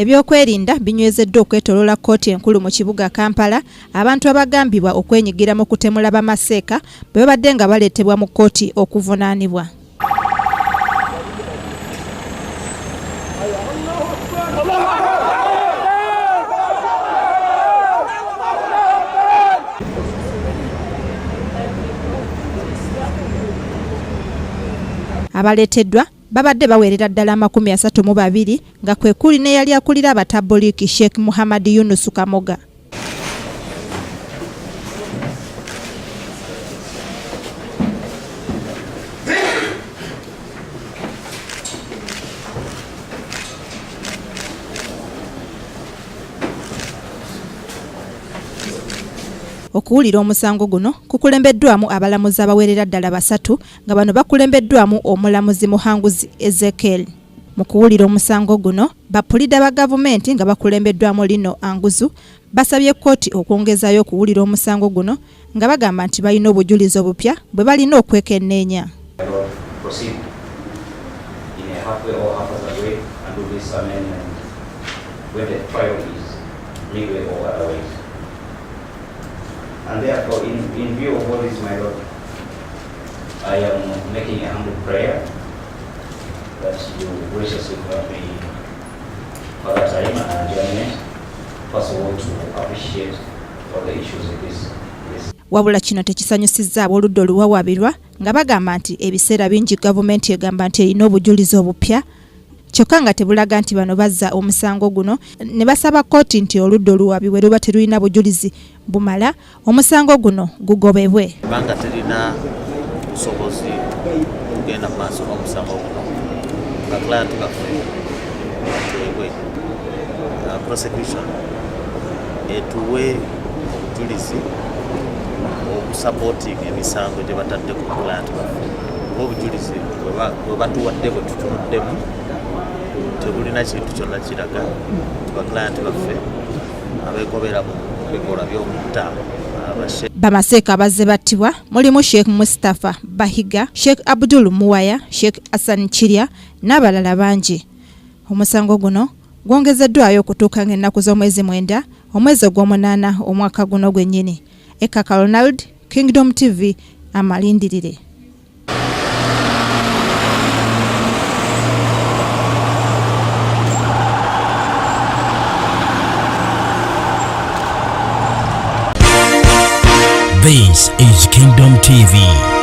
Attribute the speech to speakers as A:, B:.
A: Ebyokwerinda binywezeddwa okwetoloola kkooti enkulu mu kibuga Kampala abantu abagambibwa okwenyigira mu kutemula bamaseeka bwe babadde nga baleetebwa mu kkooti okuvunaanibwa. Abaleeteddwa babadde baweerera ddala 32 nga kwe kuli ne yali akulira abatabuliki Sheikh Muhammad Yunus Kamoga. Okuwulira omusango guno kukulembeddwamu abalamuzi abaweerera ddala 3 nga bano bakulembeddwamu omulamuzi Muhanguzi Ezekiel. Mu kuwulira omusango guno bapulida ba gavumenti nga bakulembeddwamu Lino Anguzu basabye kkooti okwongezayo okuwulira omusango guno nga bagamba nti balina obujulizi obupya bwe balina okwekenneenya.
B: And therefore, in view of all this, my Lord, I am making a humble prayer that you graciously grant me for that time and adjournment. First of all, to appreciate all the issues in this.
A: Wabula kino tekisanyusizza ab'oludda oluwawaabirwa nga bagamba nti ebiseera bingi gavumenti egamba nti erina obujulizi obupya kyokka nga tebulaga nti bano bazza omusango guno ne basaba kkooti nti oludda oluwaabirwe luba terulina bujulizi bumala omusango guno gugobebwe.
C: Banga terina busobozi kugenda mu maaso n'omusango guno nga client bateebwe prosecution etuwe obujulizi okusupporting emisango gye batadde ku client baffe obujulizi bwe batuwadde bwe tutunuddemu tebulina kintu kyonna kiraga baklayant baffe abekobera mu bikolwa by'omutta
A: bamaseeka abazze battibwa mulimu Sheikh Mustafa Bahiga, Sheikh Abdul Muwaya, Sheikh Hassan Chirya n'abalala bangi. Omusango guno gwongezeddwayo okutuuka ng'ennaku z'omwezi 9 omwezi ogw'omunaana omwaka guno gwennyini. Ekaka Ronald, Kingdom TV, amalindirire.
D: This is Kingdom TV.